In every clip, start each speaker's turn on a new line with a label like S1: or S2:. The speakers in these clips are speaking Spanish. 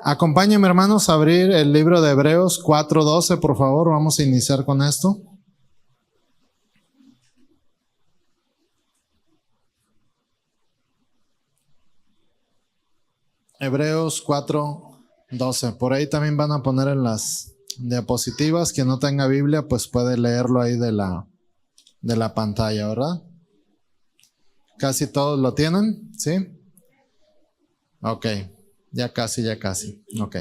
S1: Acompáñenme, hermanos, a abrir el libro de Hebreos 4:12, por favor. Vamos a iniciar con esto. Hebreos 4:12. Por ahí también van a poner en las diapositivas. Quien no tenga Biblia, pues puede leerlo ahí de la pantalla, ¿verdad? ¿Casi todos lo tienen? ¿Sí? Ok. Ya casi. Ok.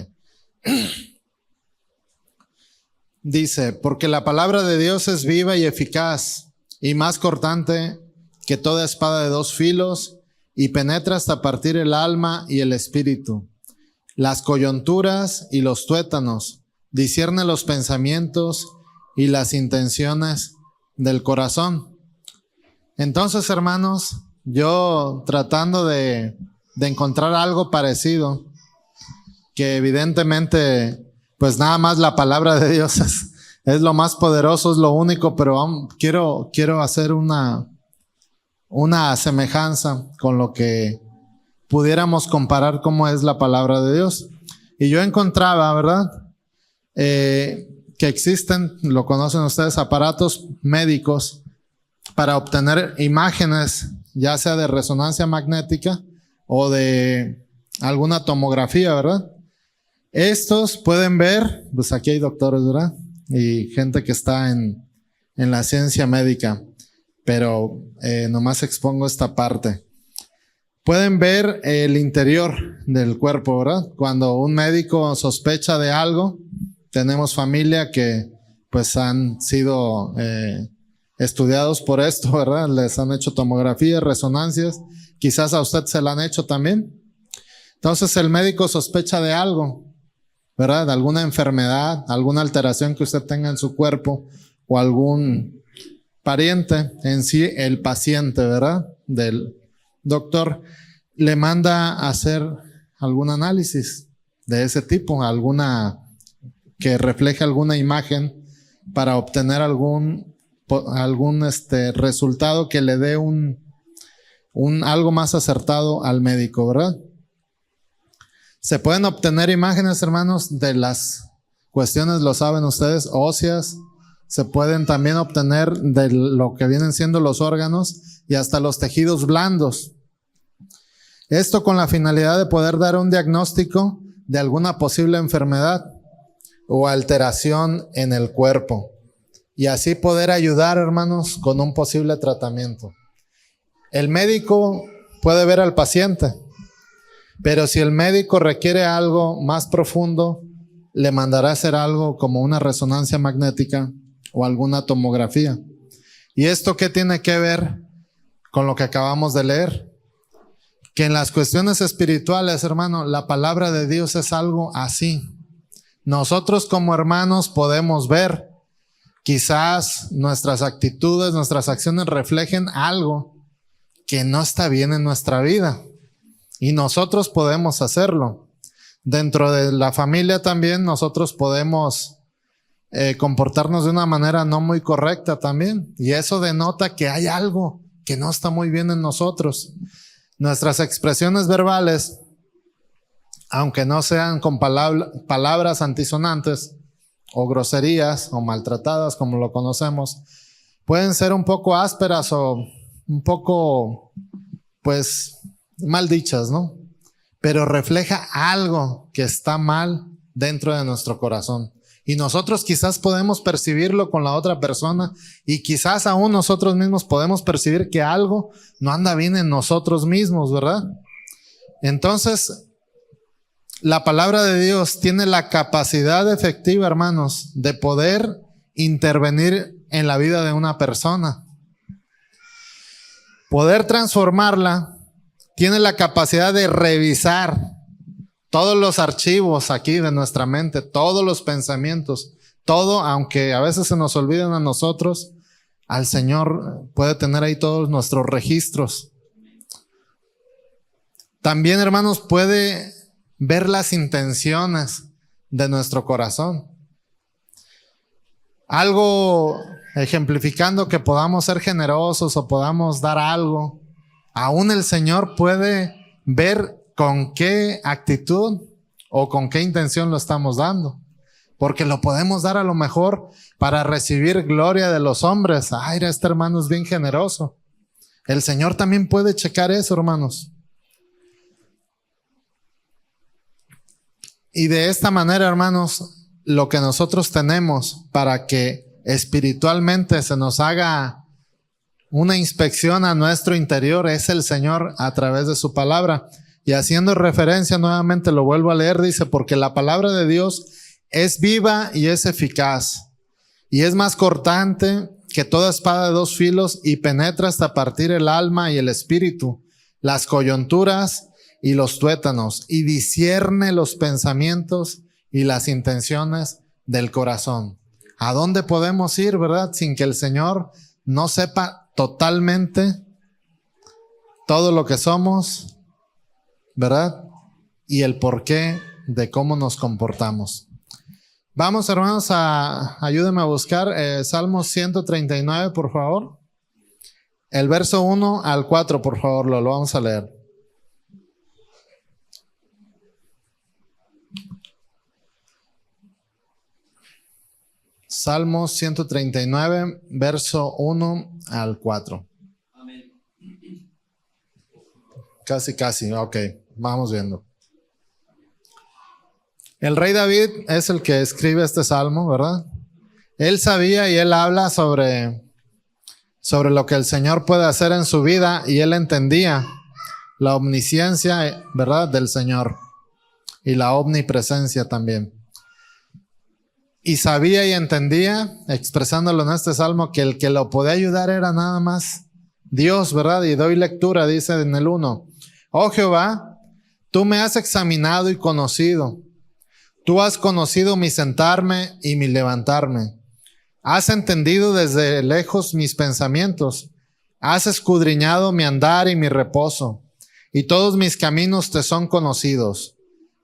S1: Dice, porque la palabra de Dios es viva y eficaz, y más cortante que toda espada de dos filos, y penetra hasta partir el alma y el espíritu, las coyunturas y los tuétanos, discierne los pensamientos y las intenciones del corazón. Entonces, hermanos, yo tratando de encontrar algo parecido, que evidentemente pues nada más la palabra de Dios es lo más poderoso, es lo único, pero quiero hacer una semejanza con lo que pudiéramos comparar cómo es la palabra de Dios. Y yo encontraba, ¿verdad? Que existen, lo conocen ustedes, aparatos médicos para obtener imágenes, ya sea de resonancia magnética o de alguna tomografía, ¿verdad? Estos pueden ver, pues aquí hay doctores, ¿verdad? Y gente que está en la ciencia médica, pero nomás expongo esta parte. Pueden ver el interior del cuerpo, ¿verdad? Cuando un médico sospecha de algo, tenemos familia que pues han sido estudiados por esto, ¿verdad? Les han hecho tomografías, resonancias, quizás a usted se la han hecho también. Entonces el médico sospecha de algo, ¿verdad? De alguna enfermedad, alguna alteración que usted tenga en su cuerpo o algún pariente en sí, el paciente, ¿verdad? Del doctor le manda a hacer algún análisis de ese tipo, alguna que refleje alguna imagen para obtener algún resultado que le dé algo más acertado al médico, ¿verdad? Se pueden obtener imágenes, hermanos, de las cuestiones, lo saben ustedes, óseas. Se pueden también obtener de lo que vienen siendo los órganos y hasta los tejidos blandos. Esto con la finalidad de poder dar un diagnóstico de alguna posible enfermedad o alteración en el cuerpo. Y así poder ayudar, hermanos, con un posible tratamiento. El médico puede ver al paciente, pero si el médico requiere algo más profundo, le mandará a hacer algo como una resonancia magnética o alguna tomografía. ¿Y esto qué tiene que ver con lo que acabamos de leer? Que en las cuestiones espirituales, hermano, la palabra de Dios es algo así. Nosotros como hermanos podemos ver, quizás nuestras actitudes, nuestras acciones reflejen algo que no está bien en nuestra vida. Y nosotros podemos hacerlo. Dentro de la familia también nosotros podemos comportarnos de una manera no muy correcta también. Y eso denota que hay algo que no está muy bien en nosotros. Nuestras expresiones verbales, aunque no sean con palabras antisonantes o groserías o maltratadas como lo conocemos, pueden ser un poco ásperas o un poco, pues, mal dichas, ¿no? Pero refleja algo que está mal dentro de nuestro corazón. Y nosotros quizás podemos percibirlo con la otra persona y quizás aún nosotros mismos podemos percibir que algo no anda bien en nosotros mismos, ¿verdad? Entonces, la palabra de Dios tiene la capacidad efectiva, hermanos, de poder intervenir en la vida de una persona. Poder transformarla. Tiene la capacidad de revisar todos los archivos aquí de nuestra mente, todos los pensamientos, todo, aunque a veces se nos olviden a nosotros, al Señor puede tener ahí todos nuestros registros. También, hermanos, puede ver las intenciones de nuestro corazón. Algo ejemplificando que podamos ser generosos o podamos dar algo. Aún el Señor puede ver con qué actitud o con qué intención lo estamos dando. Porque lo podemos dar a lo mejor para recibir gloria de los hombres. Ay, este hermano es bien generoso. El Señor también puede checar eso, hermanos. Y de esta manera, hermanos, lo que nosotros tenemos para que espiritualmente se nos haga una inspección a nuestro interior es el Señor a través de su palabra. Y haciendo referencia, nuevamente lo vuelvo a leer, dice, porque la palabra de Dios es viva y es eficaz, y es más cortante que toda espada de dos filos, y penetra hasta partir el alma y el espíritu, las coyunturas y los tuétanos, y discierne los pensamientos y las intenciones del corazón. ¿A dónde podemos ir, verdad? Sin que el Señor no sepa totalmente todo lo que somos, ¿verdad? Y el porqué de cómo nos comportamos. Vamos, hermanos, ayúdenme a buscar Salmos 139, por favor. El verso 1 al 4, por favor, lo vamos a leer. Salmos 139, verso 1 al 4. Amén. Casi, ok, vamos viendo. El rey David es el que escribe este salmo, ¿verdad? Él sabía y él habla sobre lo que el Señor puede hacer en su vida, y él entendía la omnisciencia, ¿verdad?, del Señor, y la omnipresencia también. Y sabía y entendía, expresándolo en este salmo, que el que lo podía ayudar era nada más Dios, ¿verdad? Y doy lectura, dice en el 1. Oh Jehová, tú me has examinado y conocido. Tú has conocido mi sentarme y mi levantarme. Has entendido desde lejos mis pensamientos. Has escudriñado mi andar y mi reposo. Y todos mis caminos te son conocidos.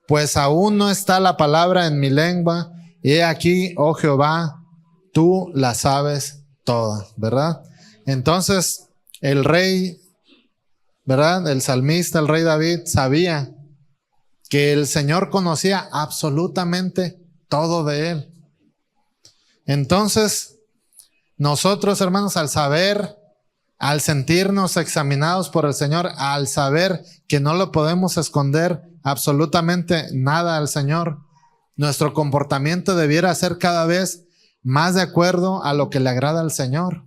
S1: Pues aún no está la palabra en mi lengua. Y he aquí, oh Jehová, tú la sabes toda, ¿verdad? Entonces, el rey, ¿verdad? El salmista, el rey David, sabía que el Señor conocía absolutamente todo de él. Entonces, nosotros, hermanos, al saber, al sentirnos examinados por el Señor, al saber que no lo podemos esconder absolutamente nada al Señor, nuestro comportamiento debiera ser cada vez más de acuerdo a lo que le agrada al Señor.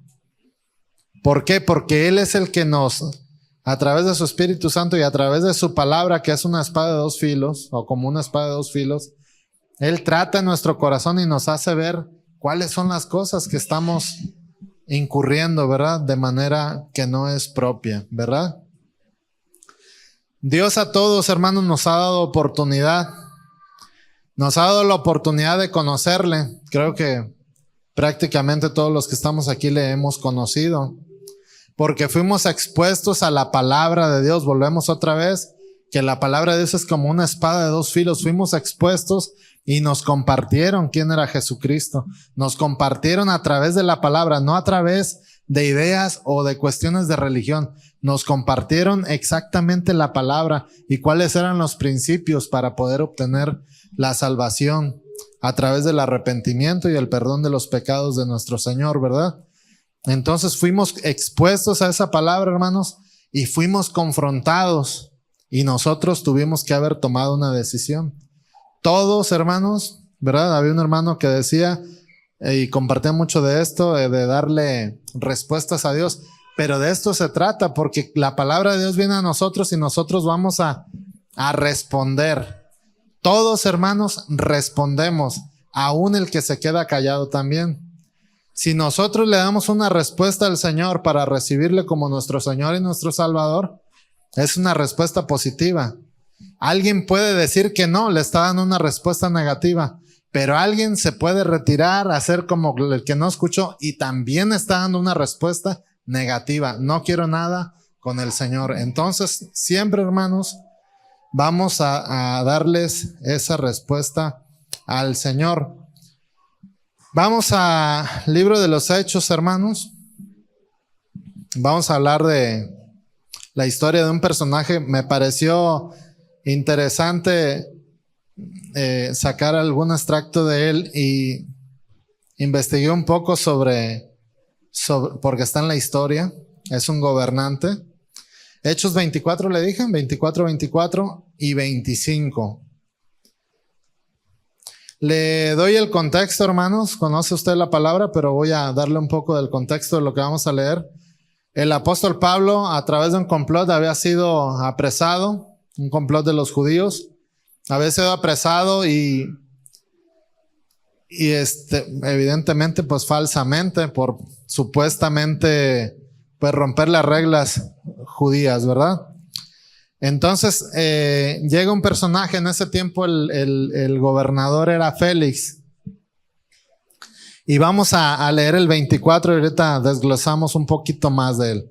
S1: ¿Por qué? Porque Él es el que nos, a través de su Espíritu Santo y a través de su palabra, que es una espada de dos filos, o como una espada de dos filos, Él trata en nuestro corazón y nos hace ver cuáles son las cosas que estamos incurriendo, ¿verdad? De manera que no es propia, ¿verdad? Dios a todos, hermanos, nos ha dado oportunidad. Nos ha dado la oportunidad de conocerle. Creo que prácticamente todos los que estamos aquí le hemos conocido, porque fuimos expuestos a la palabra de Dios. Volvemos otra vez, que la palabra de Dios es como una espada de dos filos. Fuimos expuestos y nos compartieron quién era Jesucristo. Nos compartieron a través de la palabra, no a través de ideas o de cuestiones de religión. Nos compartieron exactamente la palabra y cuáles eran los principios para poder obtener la salvación a través del arrepentimiento y el perdón de los pecados de nuestro Señor, ¿verdad? Entonces fuimos expuestos a esa palabra, hermanos, y fuimos confrontados, y nosotros tuvimos que haber tomado una decisión. Todos, hermanos, ¿verdad? Había un hermano que decía, y compartía mucho de esto, de darle respuestas a Dios, pero de esto se trata, porque la palabra de Dios viene a nosotros y nosotros vamos a responder. Todos, hermanos, respondemos, aún el que se queda callado también. Si nosotros le damos una respuesta al Señor para recibirle como nuestro Señor y nuestro Salvador, es una respuesta positiva. Alguien puede decir que no, le está dando una respuesta negativa, pero alguien se puede retirar, hacer como el que no escuchó y también está dando una respuesta negativa. No quiero nada con el Señor. Entonces, siempre, hermanos, vamos a darles esa respuesta al Señor. Vamos al libro de los Hechos, hermanos. Vamos a hablar de la historia de un personaje. Me pareció interesante sacar algún extracto de él y investigué un poco sobre, porque está en la historia, es un gobernante. Hechos 24 le dije, 24, 24 y 25. Le doy el contexto, hermanos. Conoce usted la palabra, pero voy a darle un poco del contexto de lo que vamos a leer. El apóstol Pablo, a través de un complot, había sido apresado, un complot de los judíos. Había sido apresado y evidentemente, pues falsamente, por supuestamente, pues romper las reglas judías, ¿verdad? Entonces, llega un personaje, en ese tiempo el gobernador era Félix. Y vamos a leer el 24 y ahorita desglosamos un poquito más de él.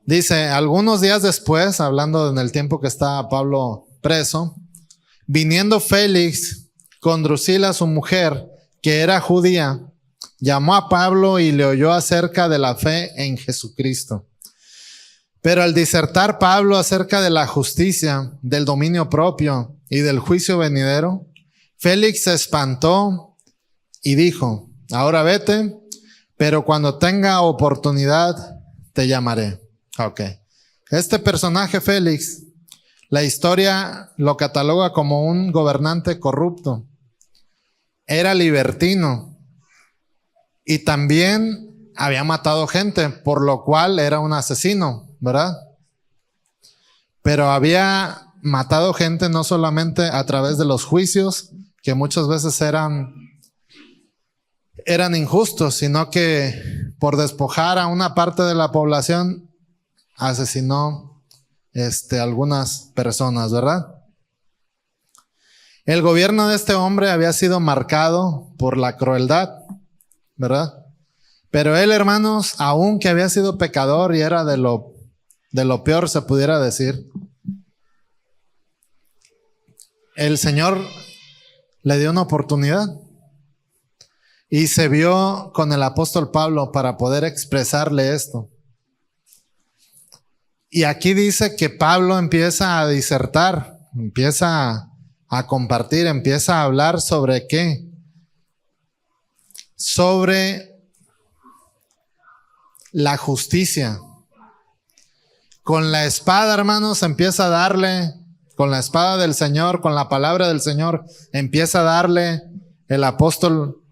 S1: Dice, algunos días después, hablando en el tiempo que estaba Pablo preso, viniendo Félix con Drusila, su mujer, que era judía, llamó a Pablo y le oyó acerca de la fe en Jesucristo. Pero al disertar Pablo acerca de la justicia, del dominio propio y del juicio venidero, Félix se espantó y dijo, ahora vete, pero cuando tenga oportunidad te llamaré. Ok. Este personaje Félix, la historia lo cataloga como un gobernante corrupto. Era libertino y también había matado gente, por lo cual era un asesino, ¿verdad? Pero había matado gente no solamente a través de los juicios, que muchas veces eran injustos, sino que por despojar a una parte de la población asesinó algunas personas, ¿verdad? El gobierno de este hombre había sido marcado por la crueldad, ¿verdad? Pero él, hermanos, aunque había sido pecador y era de lo peor, se pudiera decir, el Señor le dio una oportunidad y se vio con el apóstol Pablo para poder expresarle esto. Y aquí dice que Pablo empieza a disertar, empieza a compartir, empieza a hablar sobre ¿qué? Sobre la justicia. Con la espada, hermanos, empieza a darle, con la espada del Señor, con la palabra del Señor, empieza a darle el apóstol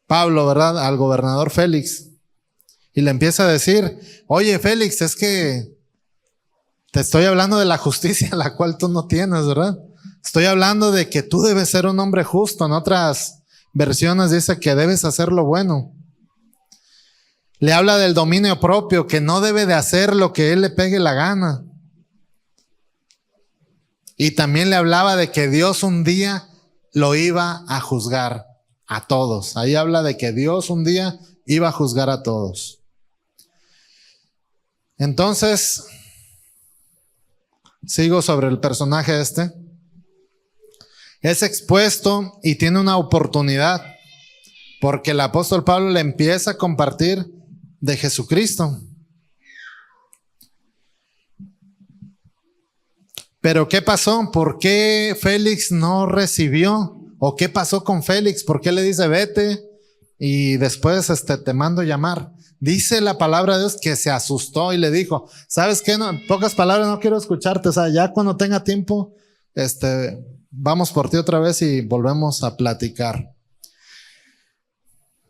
S1: Pablo, ¿verdad? Al gobernador Félix. Y le empieza a decir, oye Félix, es que te estoy hablando de la justicia, la cual tú no tienes, ¿verdad? Estoy hablando de que tú debes ser un hombre justo. En otras versiones dice que debes hacer lo bueno. Le habla del dominio propio, que no debe de hacer lo que él le pegue la gana. Y también le hablaba de que Dios un día lo iba a juzgar a todos. Ahí habla de que Dios un día iba a juzgar a todos. Entonces, sigo sobre el personaje este. Es expuesto y tiene una oportunidad, porque el apóstol Pablo le empieza a compartir de Jesucristo. Pero ¿qué pasó? ¿Por qué Félix no recibió? ¿O qué pasó con Félix? ¿Por qué le dice vete y después te mando llamar? Dice la palabra de Dios que se asustó y le dijo, ¿sabes qué? No, en pocas palabras, no quiero escucharte. O sea, ya cuando tenga tiempo, vamos por ti otra vez y volvemos a platicar.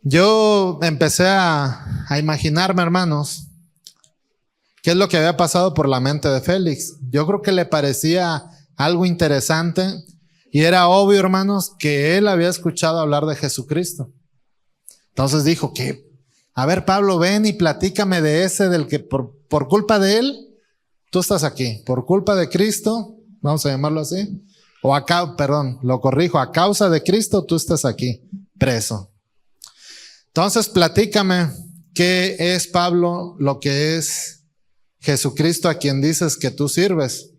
S1: Yo empecé a imaginarme, hermanos, qué es lo que había pasado por la mente de Félix. Yo creo que le parecía algo interesante y era obvio, hermanos, que él había escuchado hablar de Jesucristo. Entonces dijo, ¿qué? A ver, Pablo, ven y platícame de ese del que por culpa de él, tú estás aquí. Por culpa de Cristo, vamos a llamarlo así, lo corrijo, a causa de Cristo, tú estás aquí, preso. Entonces, platícame qué es, Pablo, lo que es Jesucristo a quien dices que tú sirves.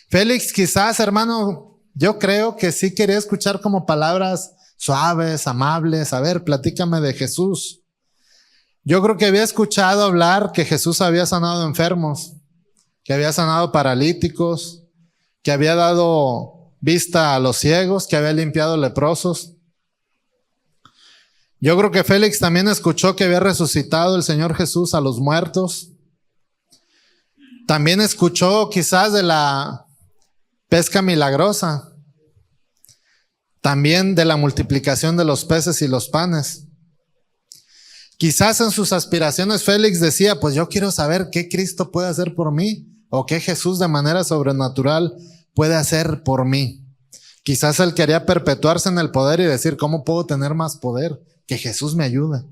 S1: Félix, quizás, hermano, yo creo que sí quería escuchar como palabras suaves, amables. A ver, platícame de Jesús. Yo creo que había escuchado hablar que Jesús había sanado enfermos, que había sanado paralíticos, que había dado vista a los ciegos, que había limpiado leprosos. Yo creo que Félix también escuchó que había resucitado el Señor Jesús a los muertos. También escuchó quizás de la pesca milagrosa. También de la multiplicación de los peces y los panes. Quizás en sus aspiraciones Félix decía, pues yo quiero saber qué Cristo puede hacer por mí o qué Jesús de manera sobrenatural puede hacer por mí. Quizás él quería perpetuarse en el poder y decir, ¿cómo puedo tener más poder? Que Jesús me ayude.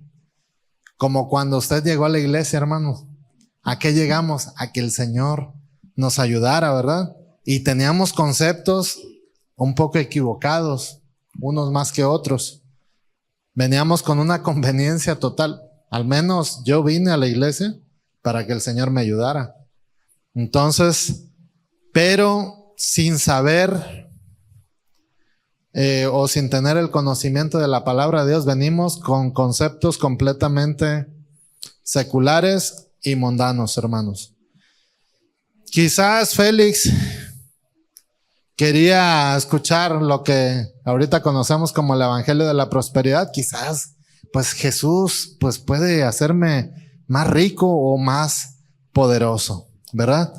S1: Como cuando usted llegó a la iglesia, hermano. ¿A qué llegamos? A que el Señor nos ayudara, ¿verdad? Y teníamos conceptos un poco equivocados, unos más que otros. Veníamos con una conveniencia total. Al menos yo vine a la iglesia para que el Señor me ayudara. Entonces, pero sin saber o sin tener el conocimiento de la palabra de Dios, venimos con conceptos completamente seculares y mundanos, hermanos. Quizás Félix quería escuchar lo que ahorita conocemos como el evangelio de la prosperidad. Quizás, pues Jesús, pues puede hacerme más rico o más poderoso, ¿verdad?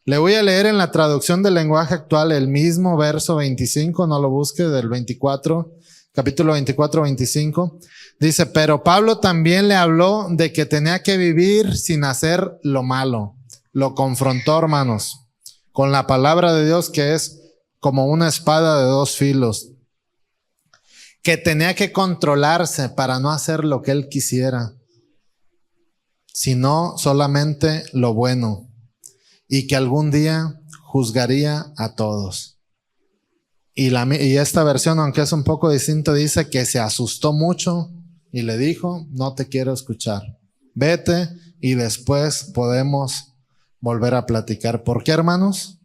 S1: Le voy a leer en la traducción del lenguaje actual el mismo verso 25, no lo busque, del 24, capítulo 24, 25. Dice, pero Pablo también le habló de que tenía que vivir sin hacer lo malo. Lo confrontó, hermanos, con la palabra de Dios, que es como una espada de dos filos. Que tenía que controlarse para no hacer lo que él quisiera, sino solamente lo bueno. Y que algún día juzgaría a todos. Y esta versión, aunque es un poco distinta, dice que se asustó mucho y le dijo, no te quiero escuchar. Vete y después podemos volver a platicar. ¿Por qué, hermanos?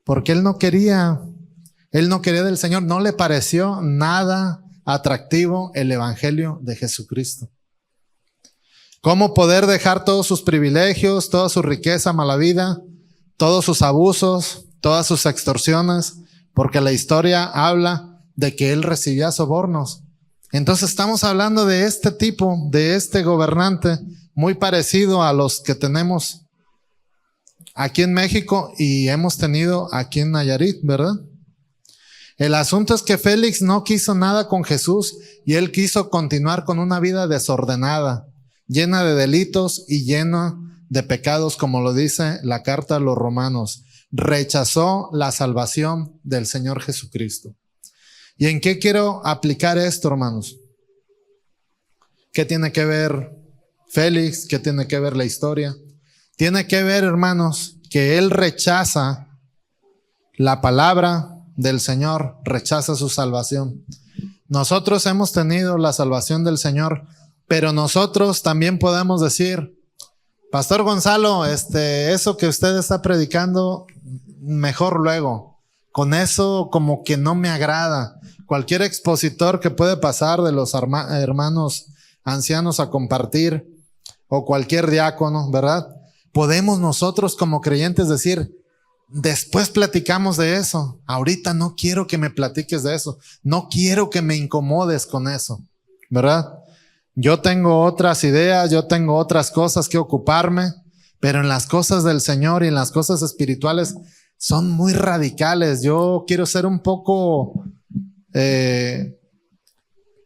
S1: Porque él no quería del Señor. No le pareció nada atractivo el evangelio de Jesucristo. ¿Cómo poder dejar todos sus privilegios, toda su riqueza mala vida, todos sus abusos, todas sus extorsiones? Porque la historia habla de que él recibía sobornos. Entonces estamos hablando de este tipo, de este gobernante, muy parecido a los que tenemos aquí en México y hemos tenido aquí en Nayarit, ¿verdad? El asunto es que Félix no quiso nada con Jesús y él quiso continuar con una vida desordenada, llena de delitos y llena de pecados, como lo dice la carta a los romanos. Rechazó la salvación del Señor Jesucristo. ¿Y en qué quiero aplicar esto, hermanos? ¿Qué tiene que ver Félix? ¿Qué tiene que ver la historia? Tiene que ver, hermanos, que él rechaza la palabra del Señor, rechaza su salvación. Nosotros hemos tenido la salvación del Señor, pero nosotros también podemos decir, Pastor Gonzalo, eso que usted está predicando, mejor luego. Con eso como que no me agrada. Cualquier expositor que puede pasar de los hermanos ancianos a compartir, o cualquier diácono, ¿verdad? Podemos nosotros como creyentes decir, después platicamos de eso. Ahorita no quiero que me platiques de eso. No quiero que me incomodes con eso, ¿verdad? Yo tengo otras ideas, yo tengo otras cosas que ocuparme, pero en las cosas del Señor y en las cosas espirituales son muy radicales. Yo quiero ser un poco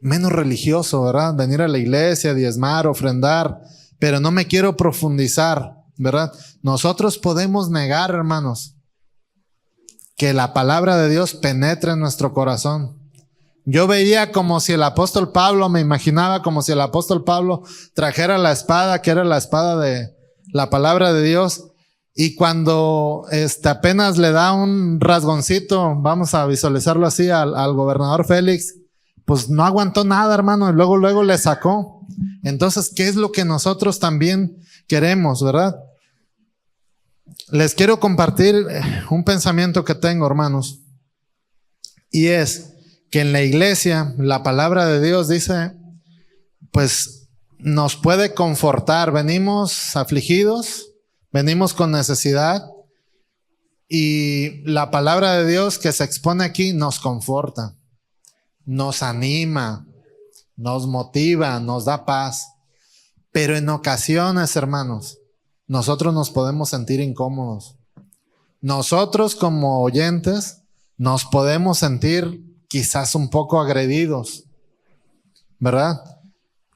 S1: menos religioso, ¿verdad? Venir a la iglesia, diezmar, ofrendar, pero no me quiero profundizar, ¿verdad? Nosotros podemos negar, hermanos, que la palabra de Dios penetre en nuestro corazón. Yo veía como si el apóstol Pablo, me imaginaba como si el apóstol Pablo trajera la espada, que era la espada de la palabra de Dios, y cuando apenas le da un rasgoncito, vamos a visualizarlo así, al gobernador Félix, pues no aguantó nada, hermano, y luego le sacó. Entonces, ¿qué es lo que nosotros también queremos, verdad? Les quiero compartir un pensamiento que tengo, hermanos, y es que en la iglesia la palabra de Dios dice, pues nos puede confortar. Venimos afligidos, venimos con necesidad, Y la palabra de Dios que se expone aquí nos conforta, nos anima, nos motiva, nos da paz. Pero en ocasiones, hermanos, nosotros nos podemos sentir incómodos. Nosotros como oyentes nos podemos sentir quizás un poco agredidos, ¿verdad?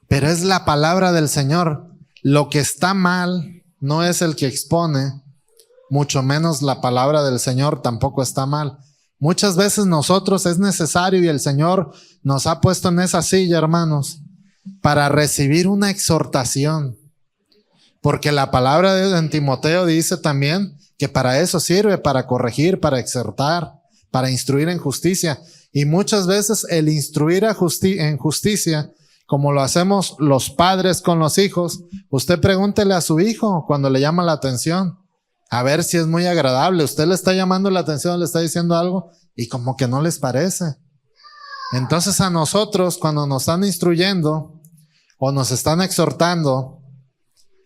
S1: Pero es la palabra del Señor. Lo que está mal no es el que expone, mucho menos la palabra del Señor tampoco está mal. Muchas veces nosotros es necesario y el Señor nos ha puesto en esa silla, hermanos, para recibir una exhortación. Porque la palabra de Dios en Timoteo dice también que para eso sirve, para corregir, para exhortar, para instruir en justicia. Y muchas veces el instruir en justicia, como lo hacemos los padres con los hijos, usted pregúntele a su hijo cuando le llama la atención, a ver si es muy agradable. Usted le está llamando la atención, le está diciendo algo y como que no les parece. Entonces a nosotros, cuando nos están instruyendo o nos están exhortando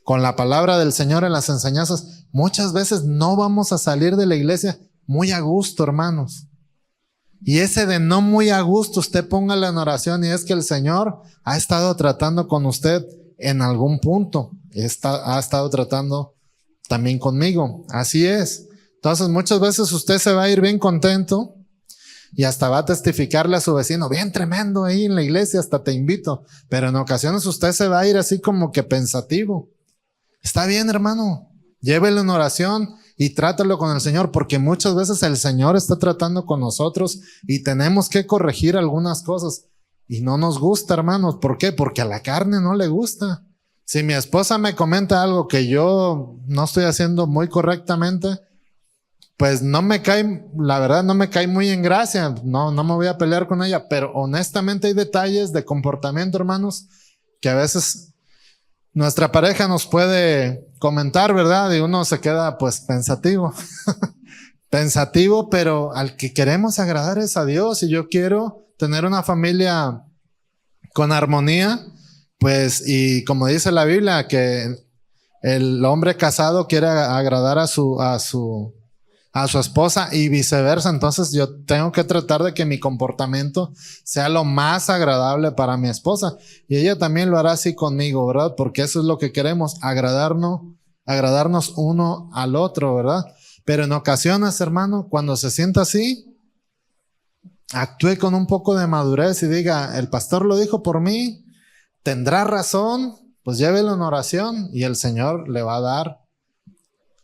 S1: con la palabra del Señor en las enseñanzas, muchas veces no vamos a salir de la iglesia muy a gusto, hermanos. Y ese de no muy a gusto, usted póngalo en oración, y es que el Señor ha estado tratando con usted en algún punto. Ha estado tratando también conmigo. Así es. Entonces muchas veces usted se va a ir bien contento y hasta va a testificarle a su vecino, bien tremendo ahí en la iglesia, hasta te invito. Pero en ocasiones usted se va a ir así como que pensativo. Está bien, hermano, llévelo en oración y trátalo con el Señor, porque muchas veces el Señor está tratando con nosotros y tenemos que corregir algunas cosas y no nos gusta, hermanos. ¿Por qué? Porque a la carne no le gusta. Si mi esposa me comenta algo que yo no estoy haciendo muy correctamente, pues no me cae, la verdad no me cae muy en gracia, no me voy a pelear con ella, pero honestamente hay detalles de comportamiento, hermanos, que a veces nuestra pareja nos puede comentar, ¿verdad? Y uno se queda pues pensativo, pensativo, pero al que queremos agradar es a Dios, y yo quiero tener una familia con armonía, pues, y como dice la Biblia, que el hombre casado quiere agradar a su esposa y viceversa. Entonces yo tengo que tratar de que mi comportamiento sea lo más agradable para mi esposa, y ella también lo hará así conmigo, ¿verdad? Porque eso es lo que queremos, agradarnos uno al otro, ¿verdad? Pero en ocasiones, hermano, cuando se sienta así, actúe con un poco de madurez y diga, el pastor lo dijo por mí, tendrá razón, pues llévelo en oración y el Señor le va a dar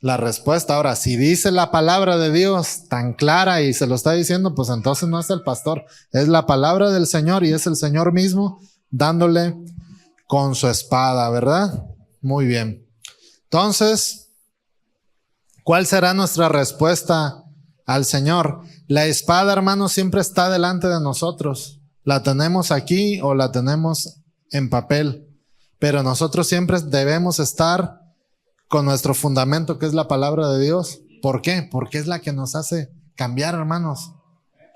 S1: la respuesta. Ahora, si dice la palabra de Dios tan clara y se lo está diciendo, pues entonces no es el pastor, es la palabra del Señor, y es el Señor mismo dándole con su espada, ¿verdad? Muy bien. Entonces, ¿cuál será nuestra respuesta al Señor? La espada, hermanos, siempre está delante de nosotros. La tenemos aquí o la tenemos en papel, pero nosotros siempre debemos estar con nuestro fundamento, que es la palabra de Dios. ¿Por qué? Porque es la que nos hace cambiar, hermanos.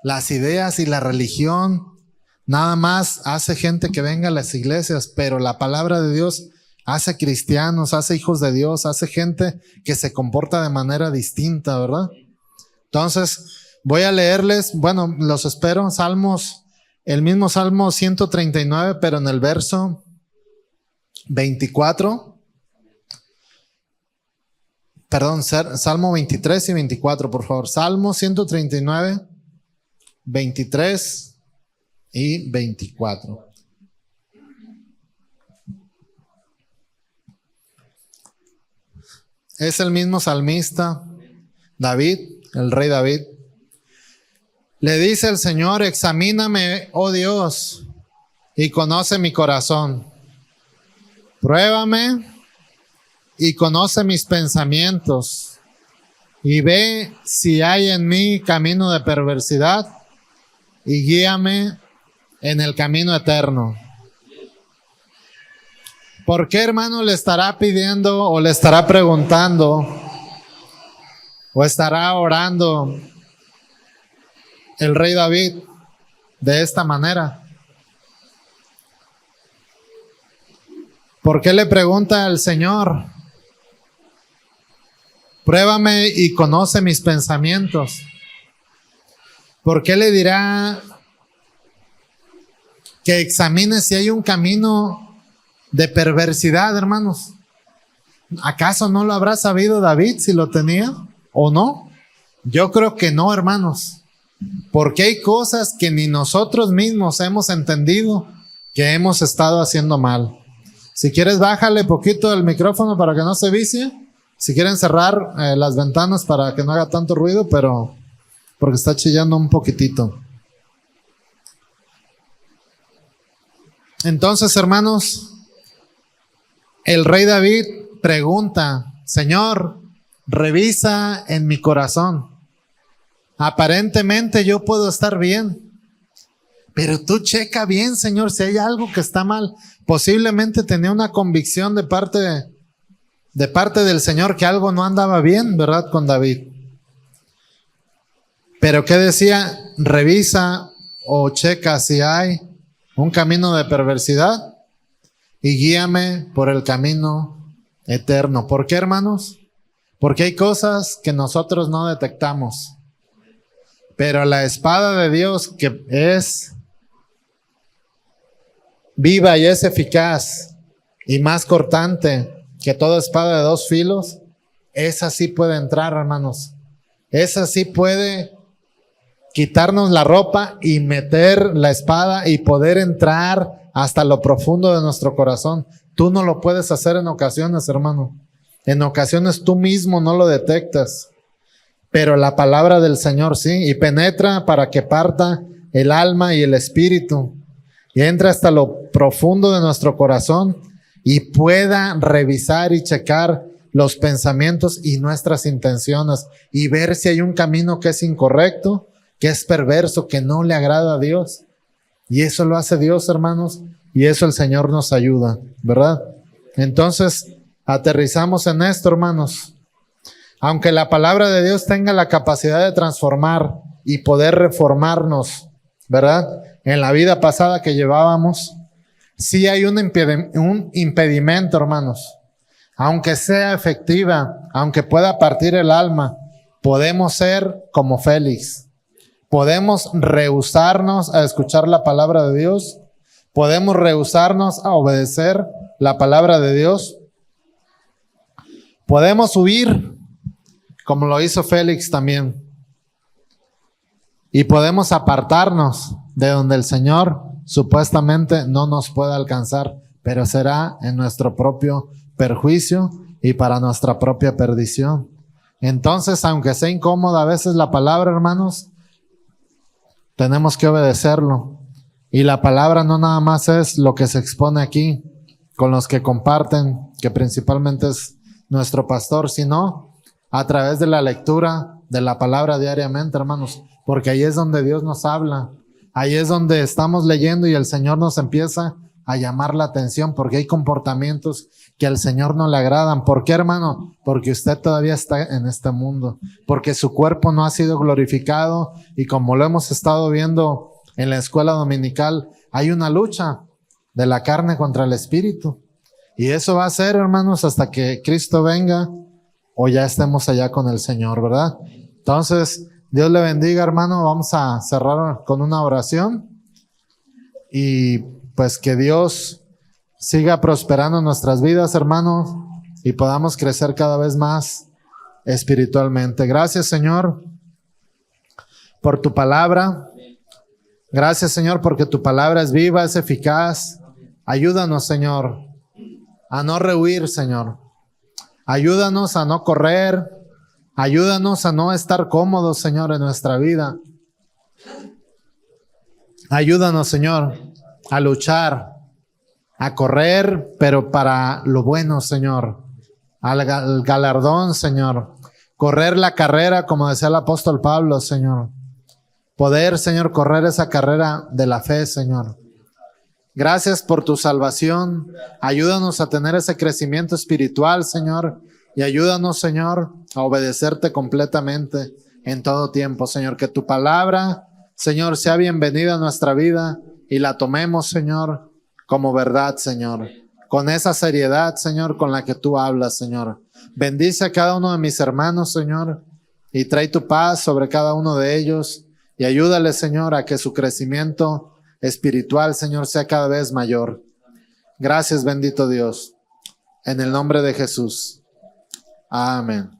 S1: Las ideas y la religión nada más hace gente que venga a las iglesias, pero la palabra de Dios hace cristianos, hace hijos de Dios, hace gente que se comporta de manera distinta, ¿verdad? Entonces, voy a leerles, bueno, los espero, Salmos, el mismo Salmo 139, pero en el verso 24. Perdón, Salmo 23 y 24, por favor. Salmo 139, 23 y 24. Es el mismo salmista, David, el rey David. Le dice el Señor, examíname, oh Dios, y conoce mi corazón. Pruébame y conoce mis pensamientos, y ve si hay en mí camino de perversidad, y guíame en el camino eterno. ¿Por qué, hermano, le estará pidiendo o le estará preguntando o estará orando el rey David de esta manera? ¿Por qué le pregunta al Señor? Pruébame y conoce mis pensamientos. ¿Por qué le dirá que examine si hay un camino de perversidad, hermanos? ¿Acaso no lo habrá sabido David si lo tenía o no? Yo creo que no, hermanos, porque hay cosas que ni nosotros mismos hemos entendido que hemos estado haciendo mal. Si quieres, bájale poquito el micrófono para que no se vicie. Si quieren cerrar las ventanas para que no haga tanto ruido, pero porque está chillando un poquitito. Entonces, hermanos, el rey David pregunta: Señor, revisa en mi corazón. Aparentemente yo puedo estar bien, pero tú checa bien, Señor, si hay algo que está mal. Posiblemente tenía una convicción de parte del Señor que algo no andaba bien, ¿verdad? Con David. Pero ¿qué decía? Revisa o checa si hay un camino de perversidad y guíame por el camino eterno. ¿Por qué, hermanos? Porque hay cosas que nosotros no detectamos. Pero la espada de Dios, que es viva y es eficaz y más cortante que toda espada de dos filos, esa sí puede entrar, hermanos. Esa sí puede quitarnos la ropa y meter la espada y poder entrar hasta lo profundo de nuestro corazón. Tú no lo puedes hacer en ocasiones, hermano. En ocasiones tú mismo no lo detectas. Pero la palabra del Señor sí, y penetra para que parta el alma y el espíritu, y entra hasta lo profundo de nuestro corazón y pueda revisar y checar los pensamientos y nuestras intenciones y ver si hay un camino que es incorrecto, que es perverso, que no le agrada a Dios. Y eso lo hace Dios, hermanos, y eso el Señor nos ayuda, ¿verdad? Entonces, aterrizamos en esto, hermanos. Aunque la palabra de Dios tenga la capacidad de transformar y poder reformarnos, ¿verdad? En la vida pasada que llevábamos, sí hay un impedimento, hermanos. Aunque sea efectiva, aunque pueda partir el alma, podemos ser como Félix. Podemos rehusarnos a escuchar la palabra de Dios. Podemos rehusarnos a obedecer la palabra de Dios. Podemos huir, como lo hizo Félix también. Y podemos apartarnos de donde el Señor supuestamente no nos puede alcanzar, pero será en nuestro propio perjuicio y para nuestra propia perdición. Entonces, aunque sea incómoda a veces la palabra, hermanos, tenemos que obedecerlo. Y la palabra no nada más es lo que se expone aquí con los que comparten, que principalmente es nuestro pastor, sino a través de la lectura de la palabra diariamente, hermanos, porque ahí es donde Dios nos habla, ahí es donde estamos leyendo y el Señor nos empieza a llamar la atención, porque hay comportamientos que al Señor no le agradan. ¿Por qué, hermano? Porque usted todavía está en este mundo, porque su cuerpo no ha sido glorificado, y como lo hemos estado viendo en la escuela dominical, hay una lucha de la carne contra el espíritu, y eso va a ser, hermanos, hasta que Cristo venga o ya estemos allá con el Señor, ¿verdad? Entonces, Dios le bendiga, hermano. Vamos a cerrar con una oración y pues que Dios siga prosperando nuestras vidas, hermanos, y podamos crecer cada vez más espiritualmente. Gracias, Señor, por tu palabra. Gracias, Señor, porque tu palabra es viva, es eficaz. Ayúdanos, Señor, a no rehuir, Señor. Ayúdanos a no correr. Ayúdanos a no estar cómodos, Señor, en nuestra vida. Ayúdanos, Señor, a luchar, a correr, pero para lo bueno, Señor. Al galardón, Señor. Correr la carrera, como decía el apóstol Pablo, Señor. Poder, Señor, correr esa carrera de la fe, Señor. Gracias por tu salvación. Ayúdanos a tener ese crecimiento espiritual, Señor. Y ayúdanos, Señor, a obedecerte completamente en todo tiempo, Señor. Que tu palabra, Señor, sea bienvenida a nuestra vida y la tomemos, Señor, como verdad, Señor. Con esa seriedad, Señor, con la que tú hablas, Señor. Bendice a cada uno de mis hermanos, Señor, y trae tu paz sobre cada uno de ellos y ayúdale, Señor, a que su crecimiento espiritual, Señor, sea cada vez mayor. Gracias, bendito Dios. En el nombre de Jesús. Amén.